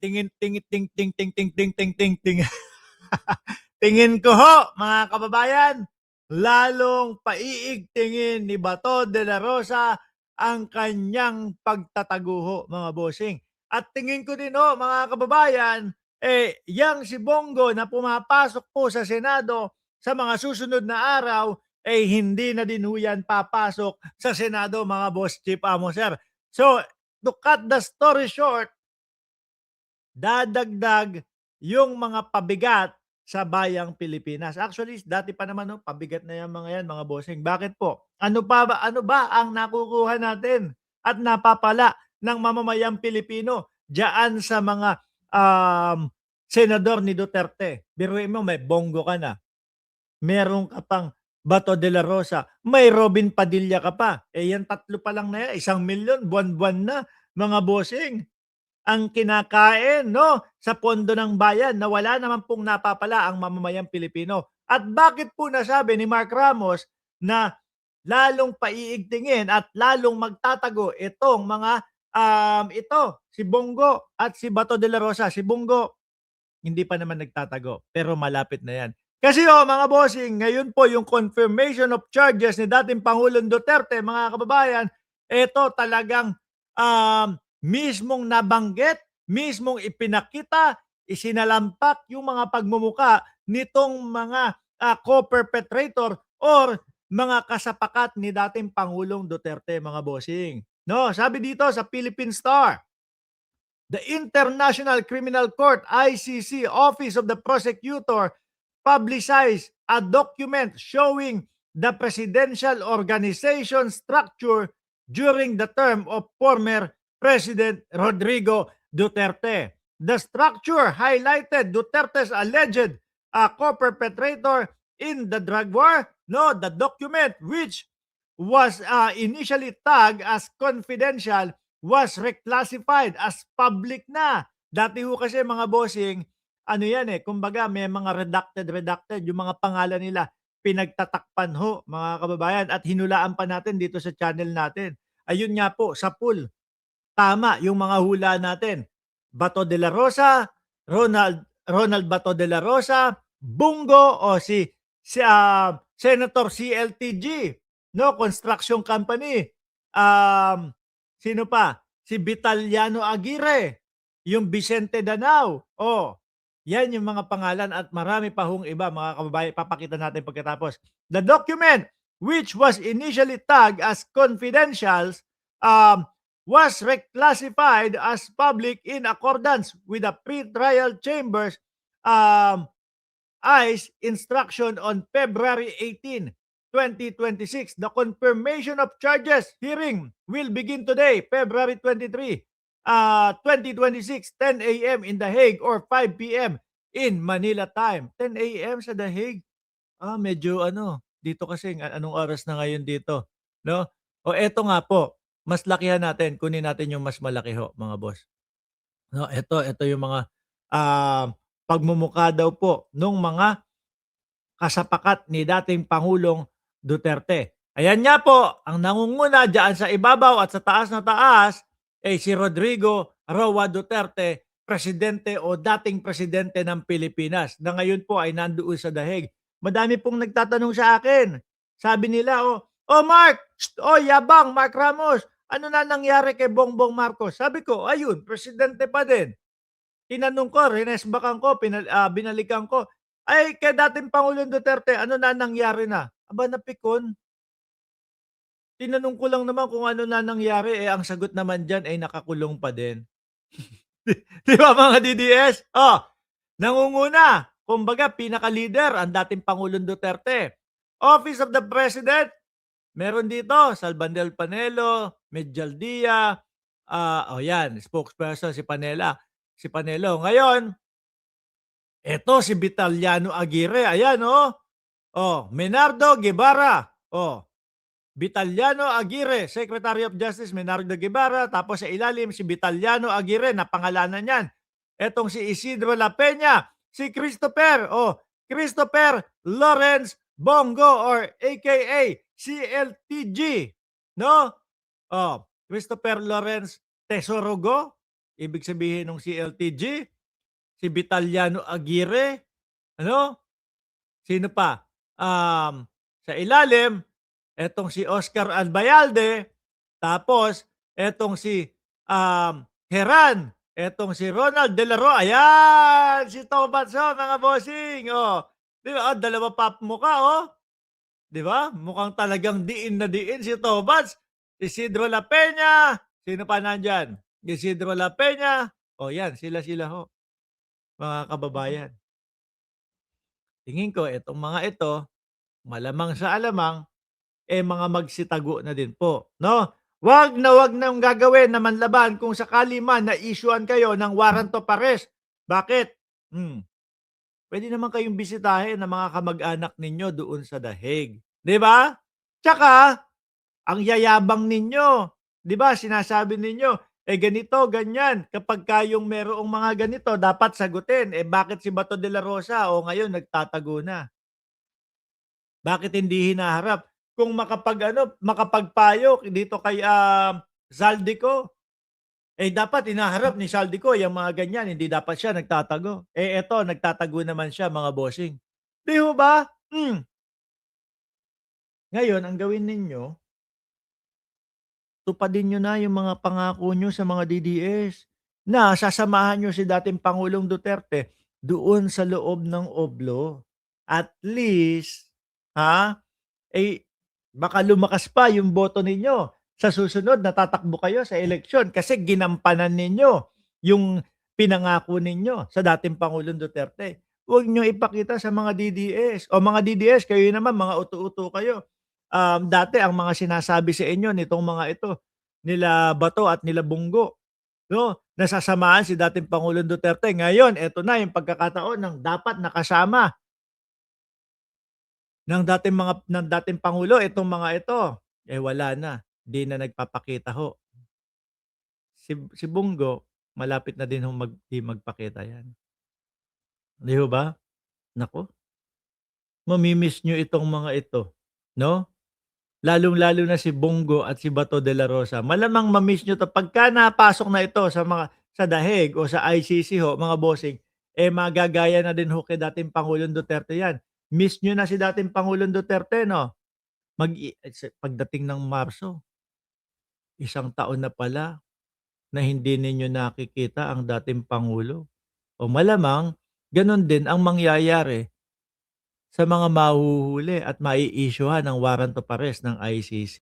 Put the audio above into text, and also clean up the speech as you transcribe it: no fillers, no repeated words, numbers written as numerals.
tingin ting ting ting ting ting ting ting ting ting. Tingin ko ho, mga kababayan, lalong paiigtingin ni Bato de la Rosa ang kanyang pagtatago ho, mga bossing. At tingin ko din ho, mga kababayan, yang si Bongo na pumapasok po sa Senado sa mga susunod na araw, hindi na din ho yan papasok sa Senado, mga boss chief amo, sir. So, to cut the story short, dadagdag yung mga pabigat sa bayang Pilipinas. Actually, dati pa naman 'no, pabigat na 'yang mga 'yan, mga bossing. Bakit po? Ano ba ang nakukuha natin at napapala ng mamamayang Pilipino diyan sa mga, senador ni Duterte? Biruin mo may Bongo ka na, meron ka pang Bato de la Rosa, may Robin Padilla ka pa. 'Yan tatlo pa lang na 'yan, 1,000,000 buwan-buwan na, mga bossing ang kinakain 'no, sa pondo ng bayan na wala naman pong napapala ang mamamayang Pilipino. At bakit po nasabi ni Mark Ramos na lalong paiigtingin at lalong magtatago itong mga, ito, si Bongo at si Bato de la Rosa. Si Bongo hindi pa naman nagtatago, pero malapit na 'yan. Kasi mga bossing, ngayon po yung confirmation of charges ni dating Pangulong Duterte, mga kababayan, ito talagang, mismong nabanggit, mismong ipinakita, isinalampak yung mga pagmumuka nitong mga, co-perpetrator or mga kasapakat ni dating Pangulong Duterte, mga bossing. No, sabi dito sa Philippine Star, the International Criminal Court (ICC) Office of the Prosecutor publicized a document showing the presidential organization structure during the term of former President Rodrigo Duterte. The structure highlighted Duterte's alleged co-perpetrator in the drug war. No, the document, which was initially tagged as confidential, was reclassified as public na. Dati ho kasi, mga bossing, ano yan kumbaga may mga redacted yung mga pangalan nila, pinagtatakpan ho, mga kababayan, at hinulaan pa natin dito sa channel natin. Ayun nga po, sa pool, tama yung mga hula natin. Bato de la Rosa, Ronald Bato de la Rosa, Bungo o si Senator CLTG, no, construction company. Sino pa? Si Vitaliano Aguirre, yung Vicente Danao. Yan yung mga pangalan at marami pa hong iba, mga kababayan, papakita natin pagkatapos. The document, which was initially tagged as confidential, was reclassified as public in accordance with the pre-trial chambers ICE instruction on February 18, 2026. The confirmation of charges hearing will begin today, February 23, 2026, 10 a.m. in The Hague or 5 p.m. in Manila time. 10 a.m. sa The Hague. Medyo dito kasi anong oras na ngayon dito, no? Eto nga po, mas lakihan natin, kunin natin yung mas malaki ho, mga boss. No, ito yung mga pagmumukha daw po nung mga kasapakat ni dating Pangulong Duterte. Ayan nga po, ang nangunguna diyan sa ibabaw at sa taas na taas ay si Rodrigo Roa Duterte, presidente o dating presidente ng Pilipinas, na ngayon po ay nandoon sa Dahig. Madami pong nagtatanong sa akin. Sabi nila, Mark, yabang, Mark Ramos, ano na nangyari kay Bongbong Marcos? Sabi ko, ayun, presidente pa din. Tinanong ko, rinesbakan ko, binalikan ko, ay kay dating Pangulong Duterte, ano na nangyari na? Aba, napikon. Tinanong ko lang naman kung ano na nangyari, ang sagot naman diyan ay nakakulong pa din. Di ba, mga DDS? Nangunguna, kumbaga pinaka-leader ang dating Pangulong Duterte. Office of the President, meron dito, Salvador Panelo, Medjaldia, yan, spokesperson si Panelo. Ngayon, eto si Vitaliano Aguirre, ayan Menardo Guevara, Vitaliano Aguirre, Secretary of Justice Menardo Guevara, tapos sa ilalim si Vitaliano Aguirre na pangalanan niyan. Etong si Isidro La Peña, si Christopher Lawrence Bongo or aka CLTG, no? Christopher Lawrence Tesorogo, ibig sabihin nung si LTG, si Vitaliano Aguirre, ano, sino pa? Sa ilalim, etong si Oscar Albayalde, tapos etong si, Heran, etong si Ronald De La Roa, ayan, si Tomas, oh, mga bossing, oh. 'Di ba, oh, dalawa pa mukha, oh, 'di ba? Mukhang talagang diin na diin si Tomas. Isidro La Peña, sino pa nandiyan? Isidro La Peña, oh, 'yan, sila-sila ho, mga kababayan. Tingin ko itong mga ito, malamang sa alamang, eh, mga magsitago na din po, 'no? Wag nang gagawin na manlaban kung sakali man na-issuean kayo ng warrant of arrest. Bakit? Puwede naman kayong bisitahin ng mga kamag-anak ninyo doon sa The Hague, 'di ba? Tsaka ang yayabang ninyo, 'di ba sinasabi ninyo, eh, ganito, ganyan, kapagka yung merong mga ganito dapat sagutin, eh, bakit si Bato de la Rosa, o ngayon nagtatago na? Bakit hindi hinaharap? Kung makapag-ano, makapagpayo dito kay, Zaldico, eh, dapat hinaharap ni Zaldico yang mga ganyan, hindi dapat siya nagtatago. Eh, eto nagtatago naman siya, mga bossing. 'Di ho ba? Ngayon ang gawin ninyo, tupadin niyo na yung mga pangako niyo sa mga DDS na sasamahan niyo si dating Pangulong Duterte doon sa loob ng OBLO. At least, ha, eh, baka lumakas pa yung boto ninyo sa susunod na tatakbo kayo sa eleksyon kasi ginampanan ninyo yung pinangako ninyo sa dating Pangulong Duterte. Huwag niyo ipakita sa mga DDS. O mga DDS, kayo naman mga uto-uto kayo. Dati ang mga sinasabi sa inyo nitong mga ito, nila Bato at nila Bongo, 'no, nasasamahan si dating Pangulong Duterte. Ngayon eto na yung pagkakataon ng dapat nakasama ng dating pangulo itong mga ito, eh, wala na, 'di na nagpapakita ho. Si Bongo malapit na din hong 'di magpakita 'yan, 'di ho ba? Naku, mami-miss niyo itong mga ito, 'no? Lalong-lalo na si Bongo at si Bato de la Rosa. Malamang ma-miss niyo 'to pagka napasok na ito sa dahig o sa ICC ho, mga bossing, eh, magagaya na din ho kay dating Pangulong Duterte 'yan. Miss niyo na si dating Pangulong Duterte, 'no? Pagdating ng Marso, 1 taon na pala na hindi ninyo nakikita ang dating pangulo. O malamang gano'n din ang mangyayari sa mga mahuhuli at mai-issuehan ng warrant of arrest ng ICC.